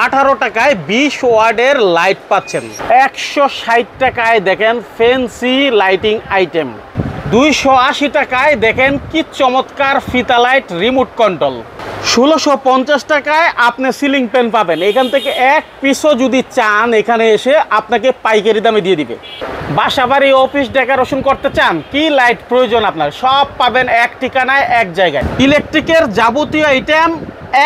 18 টাকায় 20 ওয়াটের লাইট পাচ্ছেন। 160 টাকায় দেখেন ফ্যান্সি লাইটিং আইটেম। 280 টাকায় দেখেন কি চমৎকার ফিতা লাইট রিমোট কন্ট্রোল। 1650 টাকায় আপনি সিলিং ফ্যান পাবেন। এখান থেকে এক পিসও যদি চান এখানে এসে আপনাকে পাইকারি দামে দিয়ে দিবে। বাসাবাড়ি অফিস ডেকোরেশন করতে চান, কি লাইট প্রয়োজন আপনার, সব পাবেন এক ঠিকানায় এক জায়গায়। ইলেকট্রিকের যাবতীয় আইটেম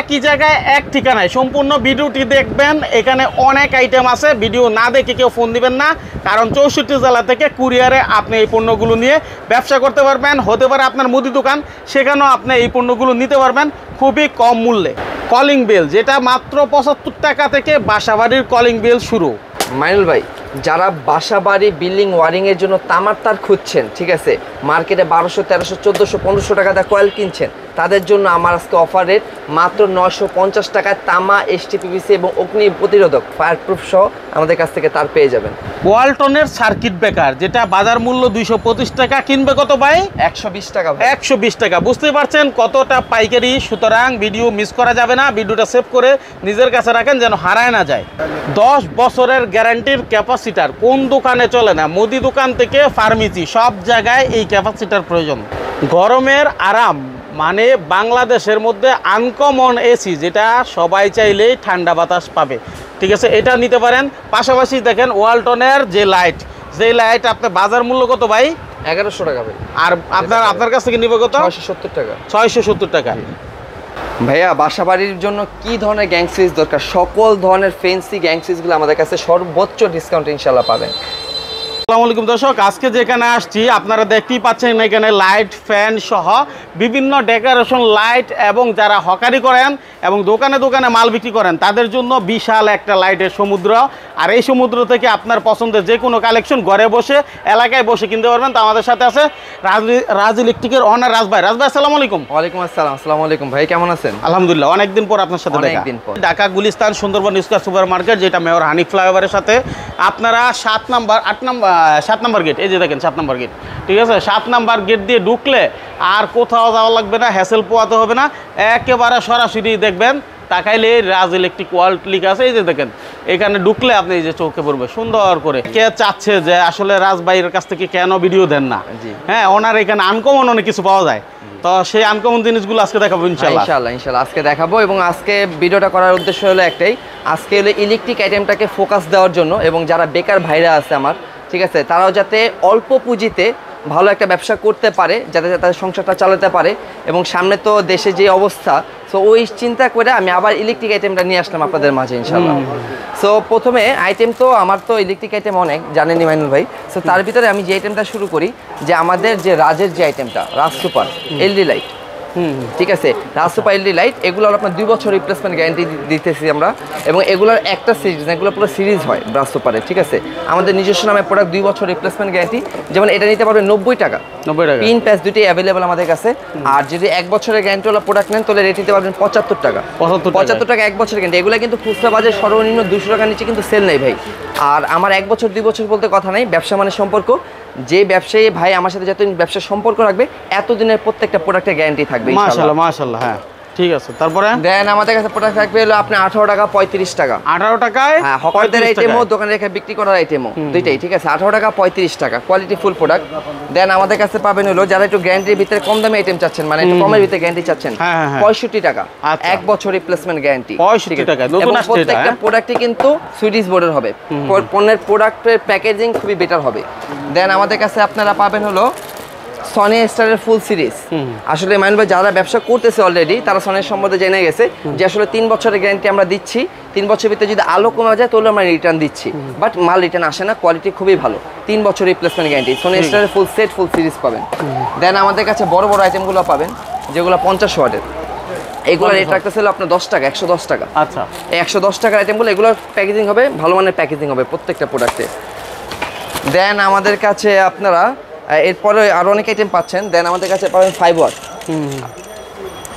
একই জায়গায় এক ঠিকানায়। সম্পূর্ণ ভিডিওটি দেখবেন, এখানে অনেক আইটেম আছে। ভিডিও না দেখে কেউ ফোন দিবেন না, কারণ 64 জেলা থেকে কুরিয়ারে আপনি এই পণ্যগুলো নিয়ে ব্যবসা করতে পারবেন। হতে পারে আপনার মুদি দোকান, সেখানেও আপনি এই পণ্যগুলো নিতে পারবেন খুবই কম মূল্যে। কলিং বেল, যেটা মাত্র 75 টাকা থেকে বাসাবাড়ির কলিং বেল শুরু। মাইনুল ভাই, যারা বাসাবাড়ি বিল্ডিং ওয়ারিংয়ের জন্য তামার তার খুঁজছেন, ঠিক আছে, মার্কেটে 1200, 1300, 1400, 1500 টাকা দিয়ে কয়েল কিনছেন, তাদের জন্য আমার আজকে অফার রেট মাত্র 950 টাকায় তামা, STPVC এবং অগ্নি প্রতিরোধক ফায়ারপ্রুফ সহ আমাদের কাছ থেকে তার পেয়ে যাবেন। ওয়ালটনের সার্কিট ব্রেকার, যেটা বাজার মূল্য 225 টাকা, কিনবে কত ভাই? 120 টাকা। 120 টাকা। বুঝতে পারছেন কতটা পাইকারি। সুতরাং ভিডিও মিস করা যাবে না, ভিডিওটা সেভ করে নিজের কাছে রাখেন যেন হারায় না যায়। 10 বছরের গ্যারান্টির ক্যাপাসিটার কোন দোকানে চলে না, মুদি দোকান থেকে ফার্মেসি সব জায়গায় এই ক্যাপাসিটার প্রয়োজন। গরমের আরাম মানে বাংলাদেশের মধ্যে আনকমন এসি, যেটা সবাই চাইলেই ঠান্ডা বাতাস পাবে, ঠিক আছে, এটা নিতে পারেন। পাশাপাশি দেখেন ওয়ালটনের যে লাইট, আপনি বাজার মূল্য কত ভাই? 1100 টাকা ভাই। আর আপনার কাছ থেকে নিবে কত? 670 টাকা। 670 টাকা। ভাইয়া, বাসাবাড়ির জন্য কি ধরনের গ্যাং সুইচ দরকার, সকল ধরনের ফ্যান্সি গ্যাং সুইচগুলো আমাদের কাছে সর্বোচ্চ ডিসকাউন্ট ইনশাল্লাহ পাবেন। আসসালামু আলাইকুম দর্শক, আজকে যেখানে আসছি আপনারা দেখতেই পাচ্ছেন এখানে লাইট, ফ্যান সহ বিভিন্ন ডেকোরেশন লাইট, এবং যারা হকারি করেন এবং দোকানে দোকানে মাল বিক্রি করেন তাদের জন্য বিশাল একটা লাইটের সমুদ্র। আর এই সমুদ্র থেকে আপনার পছন্দের যে কোনো কালেকশন ঘরে বসে এলাকায় বসে কিনতে পারবেন। তো আমাদের সাথে আছে রাজ ইলেকট্রিকের ওনার রাজ ভাই। আসসালামু আলাইকুম। ওয়ালাইকুম আসসালাম। আসসালামু আলাইকুম ভাই, কেমন আছেন? আলহামদুলিল্লাহ, অনেকদিন পর আপনার সাথে দেখা। Dhaka Gulistan Sundarban square super market, যেটা মেয়র হানিফ ফ্লাইওভারের সাথে। আপনারা 7 নাম্বার গেট, এই যে দেখেন 7 নাম্বার গেট, ঠিক আছে, 7 নাম্বার গেট দিয়ে ঢুকলে আর কোথাও যাওয়া লাগবে না, হ্যাসেল পোয়াতে হবে না, একেবারে সরাসরি দেখবেন তাকাইলে রাজ ইলেকট্রিক ওয়ার্ল্ড লিখা আছে। এই যে দেখেন, এখানে ঢুকলে আপনি এই যে চোখে পড়বে সুন্দর করে। কে চাচ্ছে যে আসলে রাজ ভাইয়ের কাছ থেকে কেন ভিডিও দেন না, হ্যাঁ, ওনার এখানে আনকমন অনেক কিছু পাওয়া যায়। তো সেই আনকমন জিনিসগুলো আজকে দেখাবো ইনশাআল্লাহ। আজকে দেখাবো। এবং আজকে ভিডিওটা করার উদ্দেশ্য হলো একটাই, আজকে হলো ইলেকট্রিক আইটেমটাকে ফোকাস দেওয়ার জন্য, এবং যারা বেকার ভাইরা আছে আমার, ঠিক আছে, তারাও যাতে অল্প পুঁজিতে ভালো একটা ব্যবসা করতে পারে, যাতে তাদের সংসারটা চালাতে পারে। এবং সামনে তো দেশে যে অবস্থা, সো ওই চিন্তা করে আমি আবার ইলেকট্রিক আইটেমটা নিয়ে আসলাম আপনাদের মাঝে ইনশাআল্লাহ। সো প্রথমে আইটেম, তো আমার তো ইলেকট্রিক আইটেম অনেক জানেনই মাইনুল ভাই। সো তার ভিতরে আমি যে আইটেমটা শুরু করি, যে আমাদের যে রাজের যে আইটেমটা, রাজ সুপার এলইডি লাইট, ঠিক আছে, রাজ সুপার এলইডি লাইট, এগুলো আপনার 2 বছর রিপ্লেসমেন্ট গ্যারান্টি দিতেছি আমরা। এবং এগুলোর একটা সিরিজ, এগুলো পুরো সিরিজ হয় রাজ সুপারে, ঠিক আছে, আমাদের নিজস্ব নামে প্রোডাক্ট, 2 বছর রিপ্লেসমেন্ট গ্যারান্টি। যেমন এটা নিতে পারবেন 90 টাকা, পিন প্যাচ দুটোই অ্যাভেলেবেল আমাদের কাছে। আর যদি 1 বছরের গ্যারান্টিওয়ালা প্রোডাক্ট নেন তাহলে রেট নিতে পারবেন 75 টাকা। 75 টাকা 1 বছরের গ্যারান্টি। এগুলো কিন্তু খুচরা বাজারে সর্বনিম্ন 200 টাকার নিচে কিন্তু সেল নেই ভাই। আর আমার 1 বছর 2 বছর বলতে কথা নেই, ব্যবসা মানে সম্পর্ক। যে ব্যবসায়ী ভাই আমার সাথে যতদিন ব্যবসার সম্পর্ক রাখবে, এতদিনের প্রত্যেকটা প্রোডাক্টের গ্যারান্টি থাকবে মাশাআল্লাহ মাশাআল্লাহ। হ্যাঁ, ঠিক আছে। তারপরে দেন আমাদের কাছে প্রোডাক্ট থাকবে হলো আপনার 18 টাকা 35 টাকা। 18 টাকায়, হ্যাঁ, হকারদের আইটেমও, দোকানে রেখে বিক্রি করার আইটেমও, দুইটাই, ঠিক আছে, 18 টাকা 35 টাকা, কোয়ালিটি ফুল প্রোডাক্ট। দেন আমাদের কাছে পাবেন হলো যারা একটু গ্যারান্টির ভিতরে কম দামি আইটেম চাচ্ছেন, মানে একটু কমের ভিতরে গ্যারান্টি চাচ্ছেন, 65 টাকা, 1 বছর রিপ্লেসমেন্ট গ্যারান্টি, 65 টাকা। নতুন আসছে এটা। প্রত্যেকটা প্রোডাক্টই কিন্তু সুইডিশ বোর্ডের হবে, পণ্যের প্রোডাক্টের প্যাকেজিং খুবই বেটার হবে। দেন আমাদের কাছে আপনারা পাবেন হলো সনি স্টারের ফুল সিরিজ। আসলে মাইনুল ভাই, যারা ব্যবসা করতেছে অলরেডি, তারা সনির সম্বন্ধে জেনে গেছে যে আসলে 3 বছরের গ্যারান্টি আমরা দিচ্ছি। 3 বছরের ভিতরে যদি আলো কমে যায় তাহলে আমরা রিটার্ন দিচ্ছি, বাট মাল রিটার্ন আসে না, কোয়ালিটি খুবই ভালো। 3 বছর রিপ্লেসমেন্ট গ্যারান্টি, সনি স্টারের ফুল সেট, ফুল সিরিজ পাবেন। দেন আমাদের কাছে বড় বড় আইটেমগুলো পাবেন, যেগুলো 50 ওয়াটের। এগুলো রেট রাখতেছিল আপনার 10 টাকা, 110 টাকা। আচ্ছা, 110 টাকার আইটেমগুলো, এগুলো প্যাকেজিং হবে ভালো মানের প্যাকেজিং হবে প্রত্যেকটা প্রোডাক্টে। দেন আমাদের কাছে আপনারা এরপরে আরো অনেক আইটেম পাচ্ছেন। দেন আমাদের কাছে পাবেন 5 ওয়াট,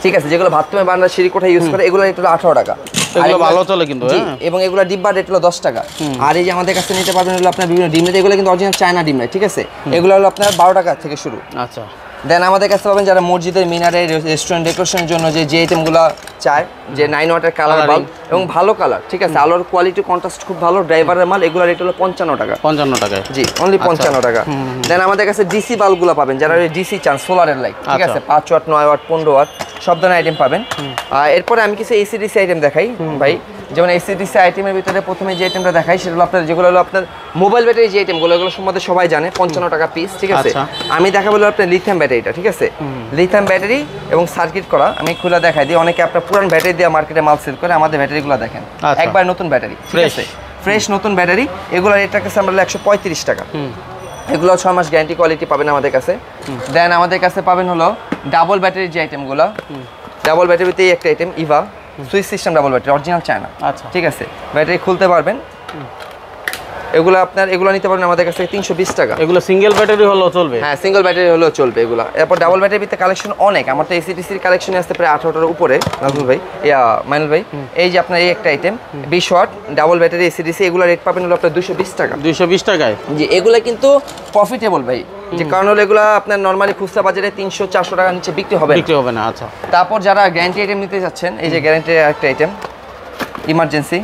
ঠিক আছে, যেগুলো বাথরুমে বারান্দা সিঁড়ি কোঠায় ইউজ করে, এগুলো রেট হলো 18 টাকা। এগুলো ভালো চলে কিন্তু, এবং এগুলো ডিব্বা রেট হলো 10 টাকা। আর এই যে আমাদের কাছে নিতে পারবেন হলো আপনার বিভিন্ন ডিম লাইট, এগুলো কিন্তু অরিজিনাল চায়না ডিম লাইট, ঠিক আছে, এগুলো হলো আপনার 12 টাকা থেকে শুরু। আচ্ছা, দেন আমাদের কাছে পাবেন যারা মসজিদের মিনারে রেস্টুরেন্ট ডেকোরেশনের জন্য যে আইটেমগুলো চায়, যে 9 ওয়াটের কালার বাল্ব এবং ভালো কালার, ঠিক আছে, আলোর কোয়ালিটি কন্ট্রাস্ট খুব ভালো, ড্রাইভারের মাল, এগুলো রেট হলো 55 টাকা। 55 টাকায়, জি, অনলি 55 টাকা। দেন আমাদের কাছে ডিসি বাল্বগুলো পাবেন, যারা ডিসি চান, সোলারের লাইট, ঠিক আছে, 5 ওয়াট, 9 ওয়াট, 15 ওয়াট সব ধরনের আইটেম পাবেন। এরপরে আমি কিছু এসি ডিসি আইটেম দেখাই ভাই। যেমন এসি ডিসি আইটেমের ভিতরে প্রথমে যে আইটেমটা দেখাই সেটা হলো আপনার, যেগুলো হলো আপনার মোবাইল ব্যাটারি যে আইটেমগুলো, এগুলো সম্বন্ধে সবাই জানে, 55 টাকা পিস, ঠিক আছে। আমি দেখাবো আপনার লিথিয়াম ব্যাটারিটা, ঠিক আছে, লিথিয়াম ব্যাটারি এবং সার্কিট করা। আমি খুলে দেখাই দিই, অনেকে আপনার পুরান ব্যাটারি দিয়ে মার্কেটে মাল সেল করে, আমাদের ব্যাটারিগুলো দেখেন একবার নতুন ব্যাটারি, ঠিক আছে, ফ্রেশ নতুন ব্যাটারি। এগুলো রেটটা কাছে আমরা 135 টাকা। এগুলো 6 মাস গ্যারান্টি কোয়ালিটি পাবেন আমাদের কাছে। দেন আমাদের কাছে পাবেন হলো ডাবল ব্যাটারির যে আইটেমগুলো, ডাবল ব্যাটারিতে একটা item Eva switch system double battery, original China, আচ্ছা, ঠিক আছে, ব্যাটারি খুলতে পারবেন। এগুলো আপনার এগুলো নিতে পারবেন আমাদের কাছে 320 টাকা। এগুলো সিঙ্গেল ব্যাটারি হলেও চলবে? হ্যাঁ, সিঙ্গেল ব্যাটারি হলেও চলবে এগুলো। এরপর ডাবল ব্যাটারির ভিতরে কালেকশন অনেক, আমার তো এসিডিসির কালেকশনে আসতে প্রায় 18টার উপরে নাজমুল ভাই, মাইনুল ভাই। এই যে আপনার এই একটা item 20 watt double battery AC DC, এগুলো রেট পাবেন হলো আপনার 220 টাকা। 220 টাকায়? জি, এগুলো কিন্তু প্রফিটেবল ভাই, যে কারণ হলো এগুলো আপনার নরমালি খুচরা বাজারে 300-400 টাকার নিচে বিক্রি হবে না। আচ্ছা, তারপর যারা গ্যারান্টি আইটেম নিতে যাচ্ছেন, এই যে গ্যারান্টির একটা আইটেম ইমার্জেন্সি,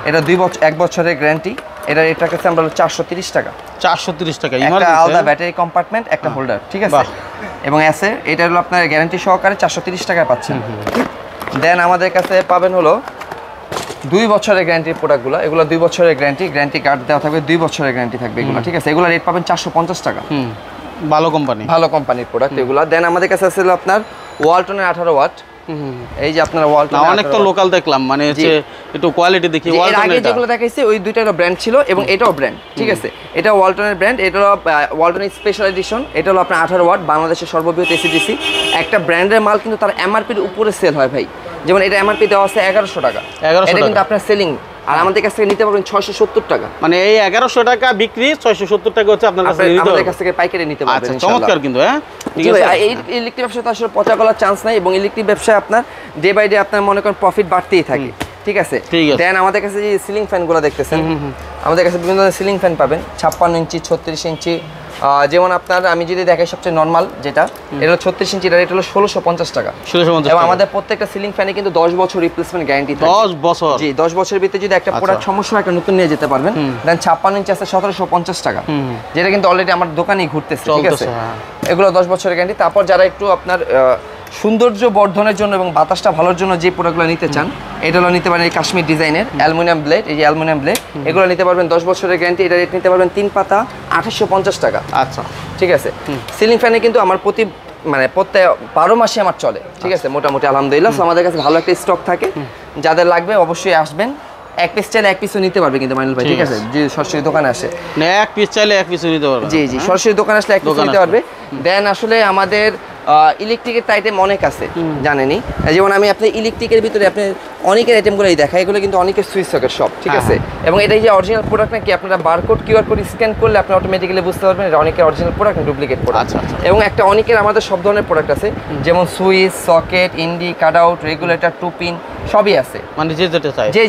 এটা 1 বছরের গ্যারান্টি, এটা কাছে আমরা 430 টাকা। 430 টাকা, একটা আলাদা ব্যাটারি কম্পার্টমেন্ট, একটা হোল্ডার, ঠিক আছে, এবং আছে, এটা হলো আপনার গ্যারান্টি সহকারে 430 টাকায় পাচ্ছেন। দেন আমাদের কাছে পাবেন হলো 2 বছরের গ্যারান্টির প্রোডাক্টগুলো, এগুলো 2 বছরের গ্যারান্টি কার্ড দেওয়া থাকবে, 2 বছরের গ্যারান্টি থাকবে এগুলো, ঠিক আছে। এগুলো রেট পাবেন 450 টাকা। ভালো কোম্পানির প্রোডাক্ট এগুলো। দেন আমাদের কাছে আছে আপনার ওয়ালটনের 18 ওয়াট, এই যে আপনার ওয়ালটন, অনেক তো লোকাল দেখলাম, মানে হচ্ছে একটু কোয়ালিটি দেখি। ওয়ালটন আগে যেগুলো দেখাইছি ওই দুইটা হলো ব্র্যান্ড ছিল, এবং এটাও ব্র্যান্ড, ঠিক আছে, এটা ওয়ালটনের ব্র্যান্ড, এটা হলো ওয়ালটনের স্পেশাল এডিশন, এটা হলো আপনার 18 ওয়াট, বাংলাদেশের সর্ববৃহৎ এসিডিসি। একটা ব্র্যান্ডের মাল কিন্তু তার এমআরপির উপরে সেল হয় ভাই, যেমন এটা এমআরপি দেওয়া আছে 1100 টাকা, এটা কিন্তু আপনার সেলিং, আর আমাদের কাছ থেকে নিতে পারবেন 670 টাকা। মানে এই 1100 টাকা বিক্রি, 670 টাকা হচ্ছে আপনার কাছে নিতে, আমাদের কাছ থেকে পাইকারি নিতে পারবেন। আচ্ছা, চমৎকার কিন্তু। হ্যাঁ, ঠিক আছে। এই ইলেকট্রিক ব্যবসা তো আসলে পচা গলার চান্স নাই, এবং ইলেকট্রিক ব্যবসায় আপনার ডে বাই ডে আপনার মনে করেন প্রফিট বাড়তেই থাকে, ঠিক আছে। দেন আমাদের কাছে যে সিলিং ফ্যানগুলো দেখতেছেন, আমাদের কাছে বিভিন্ন ধরনের সিলিং ফ্যান পাবেন, 56 ইঞ্চি, 36 ইঞ্চি। যেমন আপনার আমি যদি দেখাই সবচেয়ে নরমাল যেটা, এটা হলো 36 ইঞ্চি, রেট হলো 1650 টাকা। এবং আমাদের প্রত্যেকটা সিলিং ফ্যানে কিন্তু 10 বছর রিপ্লেসমেন্ট গ্যারান্টি থাকে। 10 বছর? জি, 10 বছরের ভিতরে যদি একটা প্রোডাক্ট সমস্যা হয়, একটা নতুন নিয়ে যেতে পারবেন। দেন 56 ইঞ্চি আছে 1750 টাকা, যেটা কিন্তু অলরেডি আমার দোকানেই ঘুরতেছে, ঠিক আছে। এগুলো 10 বছরের গ্যারান্টি। তারপর যারা একটু আপনার সৌন্দর্য বর্ধনের জন্য এবং বাতাসটা ভালোর জন্য যে প্রোডাক্টগুলো নিতে চান, এটা হলো নিতে পারেন এই কাশ্মীর ডিজাইনের অ্যালুমিনিয়াম ব্লেড, এই যে অ্যালুমিনিয়াম ব্লেড, এগুলো নিতে পারবেন 10 বছরের গ্যারান্টি, এটা রেট নিতে পারবেন 3 পাতা 2850 টাকা। আচ্ছা, ঠিক আছে। সিলিং ফ্যানে কিন্তু আমার প্রত্যেক 12 মাসে আমার চলে, ঠিক আছে, মোটামুটি আলহামদুলিল্লাহ। আমাদের কাছে ভালো একটা স্টক থাকে, যাদের লাগবে অবশ্যই আসবেন। এক পিস চাইলে এক পিসও নিতে পারবে কিন্তু মাইনুল ভাই, ঠিক আছে, যে সরাসরি দোকানে আসে, এক পিস চাইলে এক পিসও নিতে পারবে। জি, সরাসরি দোকানে আসলে এক পিস নিতে পারবে। দেন আসলে আমাদের ইলেকট্রিকের আইটেম অনেক আছে, জানেনই, যেমন আমি আপনার ইলেকট্রিকের ভিতরে আপনি অনেকের আইটেমগুলোই দেখাই, এগুলো কিন্তু অনেকের সুইচ সকেট সব, ঠিক আছে। এবং এটাই যে অরিজিনাল প্রোডাক্ট নাকি, আপনারা বারকোড কিউআর কোড স্ক্যান করলে আপনি অটোমেটিক্যালি বুঝতে পারবেন এটা অনেকের অরিজিনাল প্রোডাক্ট না ডুপ্লিকেট প্রোডাক্ট। এবং একটা অনেকের আমাদের সব ধরনের প্রোডাক্ট আছে, যেমন সুইচ, সকেট, ইন্ডি, cut out, regulator, two pin সবই আছে, মানে যে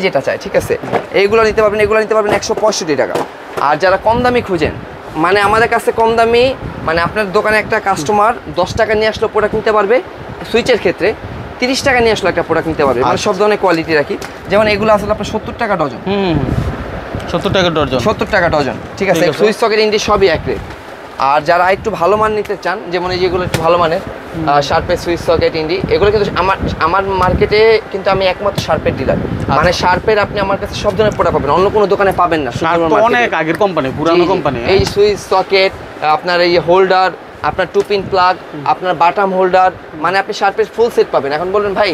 যেটা চায়, ঠিক আছে। এইগুলো নিতে পারবেন, এগুলো নিতে পারবেন 165 টাকা। আর যারা কম দামি খুঁজেন, মানে আমাদের কাছে কম দামি, মানে আপনার দোকানে একটা কাস্টমার 10 টাকা নিয়ে আসলো প্রোডাক্ট নিতে পারবে, সুইচের ক্ষেত্রে 30 টাকা নিয়ে আসলো একটা প্রোডাক্ট নিতে পারবে, মানে সব ধরনের কোয়ালিটি রাখি। যেমন এগুলো আসলে আপনার 70 টাকা ডজন। 70 টাকা ডজন? 70 টাকা ডজন, ঠিক আছে। সুইচ সকেট ইন্ডি সবই এক রেট। আর যারা একটু ভালো মান নিতে চান, যেমন এই যেগুলো একটু ভালো মানের, শার্পের সুইচ সকেট ইন্ডি, এগুলো কিন্তু আমার মার্কেটে কিন্তু আমি একমাত্র শার্পের ডিলার, মানে শার্পের আপনি আমার কাছে সব ধরনের প্রোডাক্ট পাবেন, অন্য কোনো দোকানে পাবেন না। অনেক আগের কোম্পানি, পুরানো কোম্পানি। এই সুইচ সকেট, আপনার এই হোল্ডার, আপনার টু পিন প্লাগ, আপনার বাটাম হোল্ডার, মানে আপনি শার্পের ফুল সেট পাবেন। এখন বলবেন ভাই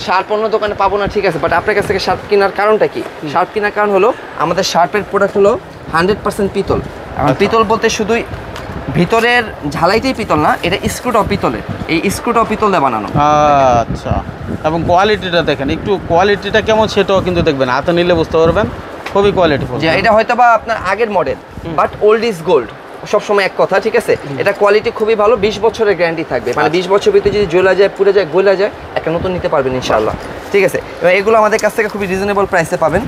শার্প অন্য দোকানে পাবো না, ঠিক আছে, বাট আপনার কাছ থেকে শার্প কেনার কারণটা কি? শার্প কেনার কারণ হলো আমাদের শার্পের প্রোডাক্ট হলো 100% পিতল। এখন পিতল বলতে শুধুই ভিতরের ঝালাইটাই পিতল না, এটা স্ক্রুটাও পিতলের, এই স্ক্রুটাও পিতল দিয়ে বানানো। আচ্ছা, এবং কোয়ালিটিটা দেখেন, একটু কোয়ালিটিটা কেমন সেটাও কিন্তু দেখবেন, হাতে নিলে বুঝতে পারবেন, খুবই কোয়ালিটিফুল। যে এটা হয়তো বা আপনার আগের model, but old is gold, সবসময় এক কথা, ঠিক আছে। এটা কোয়ালিটি খুবই ভালো, 20 বছরের গ্যারান্টি থাকবে, মানে 20 বছর ভিতরে যদি জ্বলা যায়, পুড়ে যায়, গলা যায়, একটা নতুন নিতে পারবেন ইনশাআল্লাহ, ঠিক আছে। এবং এগুলো আমাদের কাছ থেকে খুবই রিজনেবল প্রাইসে পাবেন,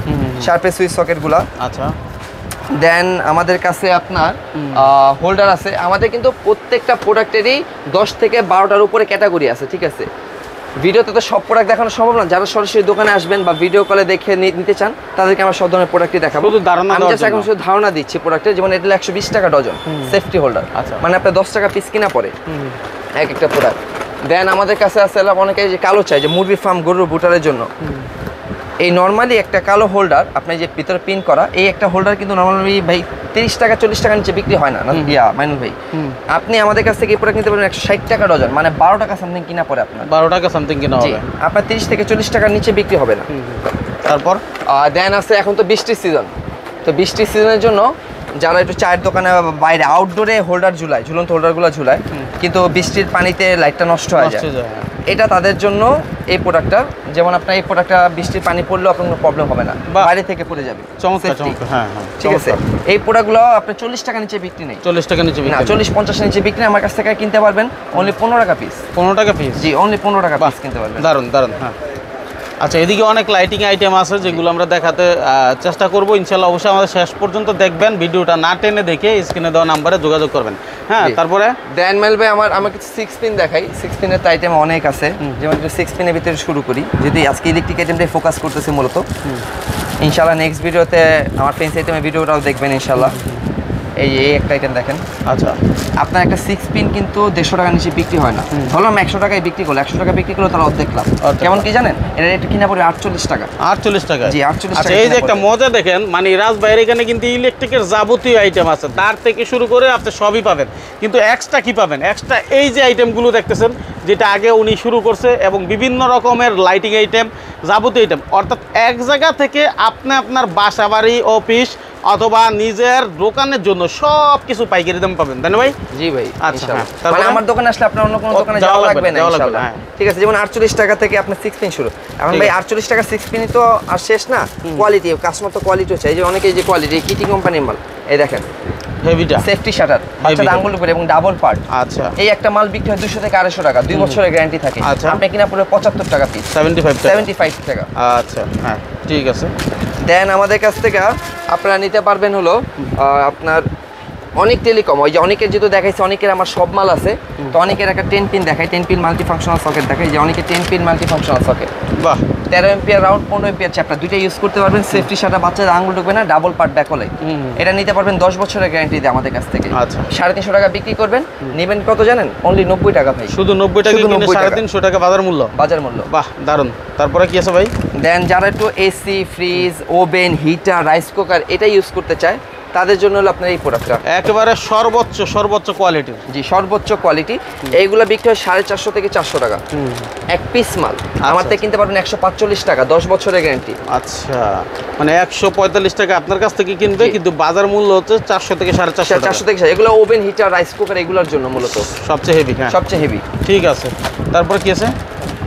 শার্পের সুইচ সকেটগুলো। আচ্ছা, দেন আমাদের কাছে আপনার হোল্ডার আছে। আমাদের কিন্তু প্রত্যেকটা প্রোডাক্টেরই 10 থেকে 12টার উপরে ক্যাটাগরি আছে, ঠিক আছে। ভিডিওতে তো সব প্রোডাক্ট দেখানো সম্ভব না, যারা সরাসরি দোকানে আসবেন বা ভিডিও কলে দেখে নিতে চান তাদেরকে আমরা সব ধরনের প্রোডাক্টই দেখাবো। আমি জাস্ট এখন শুধু ধারণা দিচ্ছি প্রোডাক্টের, যেমন এটা 120 টাকা ডজন সেফটি হোল্ডার, মানে আপনার 10 টাকা পিস কিনা পড়ে এক একটা প্রোডাক্ট। দেন আমাদের কাছে আছে অনেকে যে কালো চাই, যে মুরগির ফার্ম গরুর বুটারের জন্য এই নর্মালি একটা কালো হোল্ডার আপনার যে ভিতরে পিন করা, এই একটা হোল্ডার কিন্তু নর্মালি ভাই 30 টাকা 40 টাকার নিচে বিক্রি হয় না মাইনুল ভাই। আপনি আমাদের কাছ থেকে এই প্রোডাক্ট নিতে পারবেন 160 টাকা ডজন, মানে 12 টাকা সামথিং কিনা পড়ে আপনার, 12 টাকা সামথিং কিনা হবে আপনার 30 থেকে 40 টাকার নিচে বিক্রি হবে না। তারপর দেন আছে এখন তো বৃষ্টির সিজন, তো বৃষ্টির সিজনের জন্য যারা একটু চায়ের দোকানে বাইরে আউটডোরে হোল্ডার ঝুলায়, ঝুলন্ত হোল্ডারগুলো ঝুলায়, কিন্তু বৃষ্টির পানিতে লাইটটা নষ্ট হয়ে যায়, এটা তাদের জন্য এই প্রোডাক্টটা। যেমন আপনার এই প্রোডাক্টটা বৃষ্টির পানি পড়লেও আপনার কোনো প্রবলেম হবে না, বাইরে থেকে পড়ে যাবে। হ্যাঁ, ঠিক আছে। এই প্রোডাক্টগুলো আপনার 40 টাকা নিচে বিক্রি নেই, 40 টাকা নিচে না 40-50 নিচে বিক্রি আমার কাছ থেকে কিনতে পারবেন অনলি 15 টাকা পিস। 15 টাকা পিস? জি, অনলি 15 টাকা পিস কিনতে পারবেন। দারুন দারুন। হ্যাঁ, আচ্ছা, এদিকে অনেক লাইটিং আইটেম আছে যেগুলো আমরা দেখাতে চেষ্টা করব ইনশাআল্লাহ। অবশ্যই আমাদের শেষ পর্যন্ত দেখবেন, ভিডিওটা না টেনে দেখে স্ক্রিনে দেওয়া নাম্বারে যোগাযোগ করবেন। হ্যাঁ, তারপরে দেন মেল ভাই আমার কিছু 6 পিন দেখাই। 6 পিনের আইটেম অনেক আছে, যেমন একটু 6 পিনের ভিতরে শুরু করি, যদি আজকে ইলেকট্রিক আইটেমটাই ফোকাস করতেছি মূলত। ইনশাআল্লাহ নেক্সট ভিডিওতে আমার ফেন্সি আইটেমের ভিডিওটাও দেখবেন ইনশাআল্লাহ। এই একটা আইটেম দেখেন। আচ্ছা, আপনার একটা 6 পিন কিন্তু 150 টাকার নিচে বিক্রি হয় না, ধরলাম 100 টাকায় বিক্রি করলো, 100 টাকা বিক্রি করলো তার অর্ধেক লাভ। কেমন কি জানেন, এটা রেট কিনা পড়ে 48 টাকা। 48 টাকা? জি, 48 টাকা। আচ্ছা, এই যে একটা মজা দেখেন, মানে রাজ ভাইয়ের এখানে কিন্তু ইলেকট্রিকের যাবতীয় আইটেম আছে, তার থেকে শুরু করে আপনি সবই পাবেন। কিন্তু এক্সট্রা কি পাবেন? এক্সট্রা এই যে আইটেমগুলো দেখতেছেন, যেটা আগে উনি শুরু করছে, এবং বিভিন্ন রকমের লাইটিং আইটেম, যাবতীয় আইটেম, অর্থাৎ এক জায়গা থেকে আপনি আপনার বাসা বাড়ি, অফিস অথবা নিজের দোকানের জন্য সব কিছু পাইকারি দাম পাবেন, তাই না ভাই? জি ভাই। আচ্ছা, মানে আমার দোকানে আসলে আপনার অন্য কোনো দোকানে যাওয়া লাগবে না ইনশাআল্লাহ। ঠিক আছে, যেমন 48 টাকা থেকে আপনার 6 পিন শুরু। এখন ভাই 48 টাকা 6 পিনই তো আর শেষ না, কোয়ালিটি, কাস্টমার তো কোয়ালিটিও চাই। যে অনেকেই যে কোয়ালিটি, কিটি কোম্পানির মাল, এই দেখেন হেভিটা, সেফটি শাটার, বাচ্চাদের আঙ্গুল উপরে এবং ডাবল পার্ট। আচ্ছা, এই একটা মাল বিক্রি হয় 200 থেকে 250 টাকা, 2 বছরের গ্যারান্টি থাকে। আচ্ছা, আপনি কিনা পড়ে 75 টাকা পিস, 75 টাকা। আচ্ছা, হ্যাঁ, ঠিক আছে। দেন আমাদের কাছ থেকে আপনারা নিতে পারবেন হলো আপনার অনেক টেলিকম, ওই যে অনেকের যেহেতু দেখাইছে, অনেকের আমার সব মাল আছে, তো অনেকের একটা 10 পিন দেখাই, 10 পিন মাল্টি ফাংশনাল সকেট দেখাই, যে অনেকে 10 পিন মাল্টি ফাংশনাল সকেট। বাহ, 13 এম্পিয়ার রাউন্ড, 15 এম্পিয়ার চ্যাপ্টার, দুইটা ইউজ করতে পারবেন। সেফটি শাটার, বাচ্চাদের আঙুল ঢুকবে না, ডাবল পার্ট ব্যাকলে, এটা নিতে পারবেন 10 বছরের গ্যারান্টি দিয়ে আমাদের কাছ থেকে। আচ্ছা, 350 টাকা বিক্রি করবেন, নেবেন কত জানেন? অনলি 90 টাকা ভাই, শুধু 90 টাকা কিনে 350 টাকা বাজার মূল্য। বাহ, দারুন। তারপরে কি আছে ভাই? দেন যারা একটু AC, fridge, oven, heater, rice cooker এটা ইউজ করতে চায়, তাদের জন্য হলো আপনার এই প্রোডাক্টটা একেবারে সর্বোচ্চ কোয়ালিটি। জি, সর্বোচ্চ কোয়ালিটি। এইগুলো বিক্রি হয় 450 থেকে 400 টাকা এক পিস মাল। আমার থেকে কিনতে পারবেন 145 টাকা, 10 বছরের গ্যারান্টি। আচ্ছা, মানে 145 টাকা আপনার কাছ থেকে কিনবে, কিন্তু বাজার মূল্য হচ্ছে 400 থেকে 450 400 থেকে। এগুলো ওভেন, হিটার, রাইস কুকার এগুলোর জন্য মূলত সবচেয়ে হেভি। হ্যাঁ, সবচেয়ে হেভি। ঠিক আছে, তারপর কি আছে?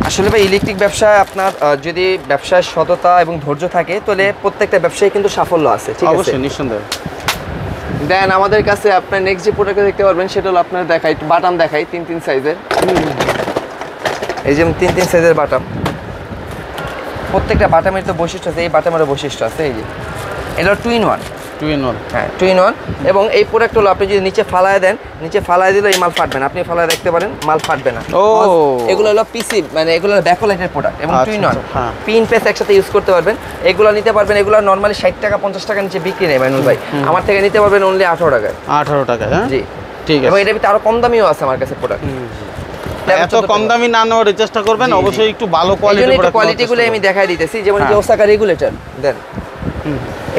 আসলে ভাই ইলেকট্রিক ব্যবসায় আপনার যদি ব্যবসায় সততা এবং ধৈর্য থাকে, তাহলে প্রত্যেকটা ব্যবসায় কিন্তু সাফল্য আছে। ঠিক আছে, অবশ্যই, নিঃসন্দেহে। দেন আমাদের কাছে আপনার নেক্সট যে প্রোডাক্ট দেখতে পারবেন, সেটা হলো আপনার দেখাই বাটাম, দেখাই 3 সাইজের। এই যে 3 সাইজের বাটাম, প্রত্যেকটা বাটামের তো বৈশিষ্ট্য আছে, এই বাটামেরও বৈশিষ্ট্য আছে। এই যে এটা 2 in 1। হ্যাঁ, 2 in 1। এবং এই প্রোডাক্ট হলো আপনি যদি নিচে ফালায় দেন, নিচে ফালায় দিলে এই মাল ফাটবে না, আপনি ফালায় রাখতে পারেন, মাল ফাটবে না। এগুলো হলো পিসি, মানে এগুলো ব্যাকলাইটের প্রোডাক্ট, এবং 2 in 1 পিন পেস একসাথে ইউজ করতে পারবেন। এগুলো নিতে পারবেন, এগুলো নরমালি 60 টাকা 50 টাকা নিচে বিক্রি নেই মাইনুল ভাই, আমার থেকে নিতে পারবেন অনলি 18 টাকায়। 18 টাকা? হ্যাঁ, জি, ঠিক আছে। এবং এটার ভিতরে আরো কম দামিও আছে আমার কাছে প্রোডাক্ট। এত কম দামি না নেওয়ার চেষ্টা করবেন, অবশ্যই একটু ভালো কোয়ালিটির কোয়ালিটিগুলো আমি দেখাই দিতেছি। যেমন যে ওসাকা রেগুলেটর, দেন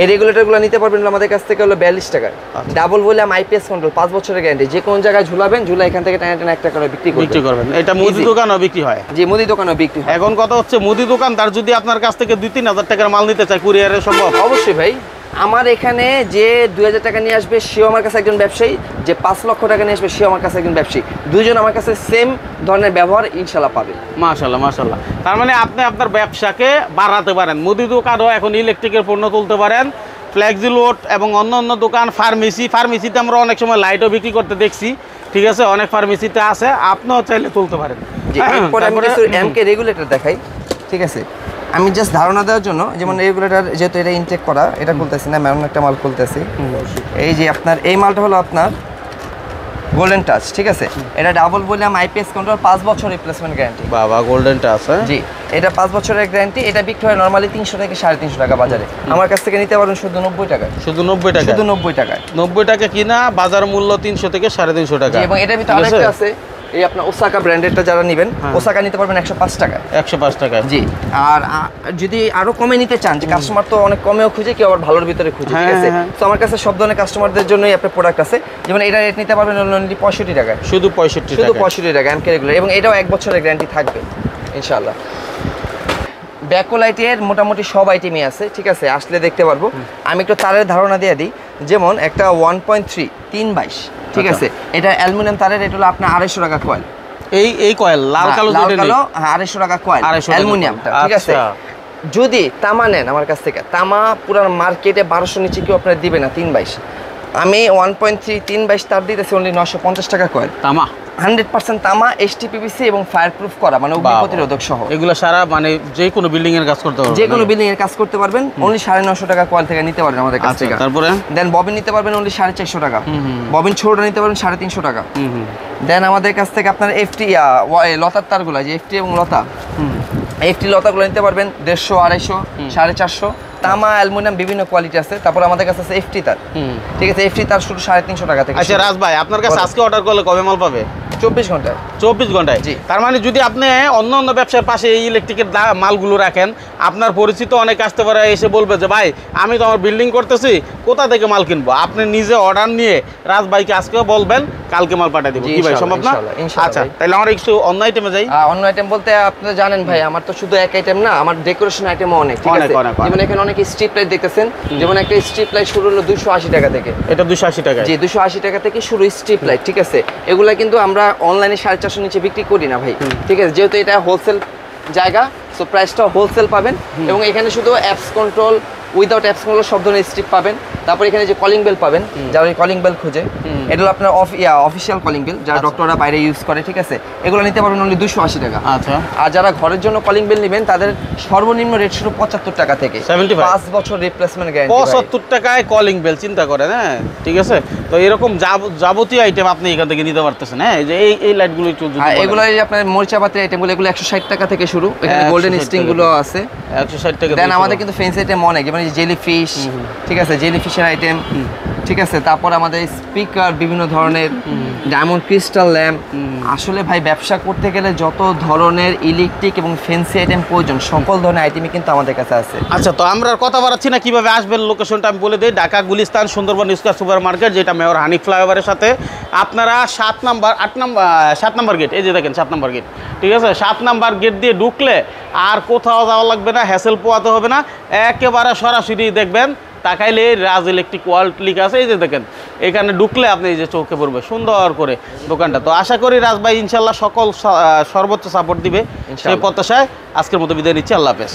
এই রেগুলেটরগুলো নিতে পারবেন আমাদের কাছ থেকে হলো 42 টাকায়। ডাবল ভলিউম আইপিএস কন্ট্রোল, 5 বছরের গ্যারান্টি। যে কোন জায়গায় ঝুলাবেন, ঝুলা এখান থেকে টানা টানা 1 টাকা করে বিক্রি করবেন। এটা মুদি দোকানেও বিক্রি হয়? জি, মুদি দোকানেও বিক্রি হয়। এখন কথা হচ্ছে, মুদি দোকানদার যদি আপনার কাছ থেকে 2-3 হাজার টাকার মাল নিতে চায়, কুরিয়ারে সম্ভব? অবশ্যই ভাই। আমার এখানে যে 2000 টাকা নিয়ে আসবে, সেও আমার কাছে একজন ব্যবসায়ী, যে 5 লক্ষ টাকা নিয়ে আসবে, সেও আমার কাছে একজন ব্যবসায়ী। দুইজন আমার কাছে সেম ধরনের ব্যবহার ইনশাল্লাহ পাবে। মাশাআল্লাহ, মাশাআল্লাহ। তার মানে আপনি আপনার ব্যবসাকে বাড়াতে পারেন। মুদি দোকানও এখন ইলেকট্রিকের পণ্য তুলতে পারেন, ফ্লেক্সি লোড এবং অন্য দোকান, ফার্মেসিতে আমরা অনেক সময় লাইটও বিক্রি করতে দেখছি। ঠিক আছে, অনেক ফার্মেসিতে আছে, আপনিও চাইলে তুলতে পারেন। এরপর আমি কিছু এমকে রেগুলেটর দেখাই। ঠিক আছে, আমি জাস্ট ধারণা দেওয়ার জন্য, যেমন রেগুলেটর যেহেতু এটা ইনটেক করা, এটা খুলতেছি না, এমন একটা মাল খুলতেছি। এই যে আপনার এই মালটা হলো আপনার গোল্ডেন টাচ, ঠিক আছে। এটা ডাবল ভলিউম আইপিএস কন্ট্রোল, 5 বছর রিপ্লেসমেন্ট গ্যারান্টি। বাবা গোল্ডেন টাচ, জি এটা 5 বছরের গ্যারান্টি। এটা বিক্রি হয় নরমালি 300 থেকে 350 টাকা বাজারে। আমার কাছ থেকে নিতে পারবেন শুধু 90 টাকা। শুধু 90 টাকা? শুধু 90 টাকায়। 90 টাকা কিনা, বাজার মূল্য 300 থেকে 350 টাকা। এবং এটার ভিতরে আরেকটা আছে, এই আপনার ওসাকা ব্র্যান্ডেরটা যারা নেবেন, ওসাকা নিতে পারবেন 105 টাকা। 105 টাকা, জি। আর যদি আরো কমে নিতে চান, যে কাস্টমার তো অনেক কমেও খুঁজে, কেউ আবার ভালোর ভিতরে খুঁজে, ঠিক আছে। তো আমার কাছে সব ধরনের কাস্টমারদের জন্যই আপনার প্রোডাক্ট আছে। যেমন এটা রেট নিতে পারবেন অনলি 65 টাকা। শুধু 65 টাকা? শুধু 65 টাকা এমকে রেগুলার। এবং এটাও 1 বছরের গ্যারান্টি থাকবে ইনশাআল্লাহ। ব্যাকলাইটের মোটামুটি সব আইটেমই আছে, ঠিক আছে, আসলে দেখতে পারবো। আমি একটু তারের ধারণা দিয়ে দিই। যেমন একটা 1.3 322, ঠিক আছে, এটা অ্যালুমিনিয়াম তারের, এটা হলো আপনার 250 টাকা কয়েল। এই কয়েল লাল কালো যেটা নেই, হ্যাঁ 250 টাকা কয়েল অ্যালুমিনিয়ামটা, ঠিক আছে। যদি তামা নেন আমার কাছ থেকে, তামা পুরো মার্কেটে 1200 নিচে কেউ আপনার দিবে না 322। আমি 1.3 322 তার দিতেছি অনলি 950 টাকা কয়েল। তামা 100% তামা, এসটিপিভিসি এবং ফায়ারপ্রুফ করা, মানে অগ্নি প্রতিরোধক সহ। এগুলো সারা মানে যে কোনো বিল্ডিং এর কাজ করতে পারবেন, যে কোনো বিল্ডিং এর কাজ করতে পারবেন। অনলি 950 টাকা কয়েল থেকে নিতে পারবেন আমাদের কাছ থেকে। তারপরে দেন ববিন নিতে পারবেন অনলি 450 টাকা। ববিন ছোটটা নিতে পারবেন 350 টাকা। দেন আমাদের কাছ থেকে আপনার এফটি লতার তারগুলো, যে এফটি এবং লতা, এফটি লতাগুলো নিতে পারবেন 150 250 450। তামা অ্যালুমিনিয়াম বিভিন্ন কোয়ালিটি আছে। তারপর আমাদের কাছে আছে এফটি তার, ঠিক আছে, এফটি তার শুধু 350 টাকা থেকে। আচ্ছা রাজ ভাই, আপনার কাছে আজকে অর্ডার করলে কবে মাল পাবে? 24 ঘন্টায়। 24 ঘন্টায়? জি। তার মানে যদি আপনি অন্য ব্যবসার পাশে এই ইলেকট্রিকের মালগুলো রাখেন, আপনার পরিচিত অনেক আসতে পারে, এসে বলবে যে ভাই আমি তো আমার বিল্ডিং করতেছি, কোথা থেকে মাল কিনবো? আপনি নিজে অর্ডার নিয়ে রাজ ভাইকে আজকেও বলবেন, কালকে মাল পাঠিয়ে দিব। কি ভাই সম্ভব না? আচ্ছা তাহলে আমরা একটু অন্য আইটেমে যাই। অন্য আইটেম বলতে আপনারা জানেন ভাই, আমার তো শুধু এক আইটেম না, আমার ডেকোরেশন আইটেমও অনেক, ঠিক আছে। যেমন এখানে অনেক স্ট্রিপ লাইট দেখতেছেন, যেমন একটা স্ট্রিপ লাইট শুরু হলো 280 টাকা থেকে। এটা 280 টাকা? জি 280 টাকা থেকে শুরু স্ট্রিপ লাইট, ঠিক আছে। এগুলা কিন্তু আমরা অনলাইনে 450 নিচে বিক্রি করি না ভাই, ঠিক আছে, যেহেতু এটা হোলসেল জায়গা, সো প্রাইসটা হোলসেল পাবেন। এবং এখানে শুধু apps control, without apps control সব ধরনের স্ট্রিপ পাবেন। তারপর এখানে যে কলিং বেল পাবেন, যারা ওই কলিং বেল খুঁজে, এটা হলো আপনার অফিসিয়াল কলিং বেল, যারা ডক্টররা বাইরে ইউজ করে, ঠিক আছে। এগুলো নিতে পারবেন অনলি 280 টাকা। আচ্ছা। আর যারা ঘরের জন্য কলিং বেল নেবেন, তাদের সর্বনিম্ন রেট শুরু 75 টাকা থেকে। 5 বছর রিপ্লেসমেন্ট গ্যারান্টি। 75 টাকায় কলিং বেল, চিন্তা করেন। হ্যাঁ ঠিক আছে। তো এরকম যাবতীয় আইটেম আপনি এখান থেকে নিতে পারতেছেন। হ্যাঁ যে এই লাইটগুলো একটু, এগুলো আপনার মরিচাপাতির আইটেমগুলো, এগুলো 160 টাকা থেকে শুরু। এখানে গোল্ডেন স্টিং গুলো আছে 160 টাকা। দেন আমাদের কিন্তু ফেন্সি আইটেম অনেক, যেমন জেলি ফিশ, ঠিক আছে, জেলি ফিশের আইটেম, ঠিক আছে। তারপর আমাদের স্পিকার, বিভিন্ন ধরনের ডায়মন্ড ক্রিস্টাল ল্যাম্প। আসলে ভাই ব্যবসা করতে গেলে যত ধরনের ইলেকট্রিক এবং ফেন্সি আইটেম প্রয়োজন, সকল ধরনের আইটেমই কিন্তু আমাদের কাছে আছে। আচ্ছা তো আমরা কথা বাড়াচ্ছি না, কিভাবে আসবেন লোকেশনটা আমি বলে দিই। Dhaka Gulistan Sundarban square super market, যেটা মেয়র হানিফ ফ্লাইওভারের সাথে। আপনারা 7 নাম্বার গেট, এই যে দেখেন 7 নাম্বার গেট, ঠিক আছে। 7 নাম্বার গেট দিয়ে ঢুকলে আর কোথাও যাওয়া লাগবে না, হ্যাসেল পোয়াতে হবে না, একেবারে সরাসরি দেখবেন তাকাইলে রাজ ইলেকট্রিক ওয়ার্ল্ড লেখা আছে, এই যে দেখেন। এখানে ঢুকলে আপনি এই যে চোখে পড়বে সুন্দর করে দোকানটা। তো আশা করি রাজ ভাই ইনশাল্লাহ সকল সর্বোচ্চ সাপোর্ট দিবে, সেই প্রত্যাশায় আজকের মতো বিদায় নিচ্ছি। আল্লাহ হাফেজ।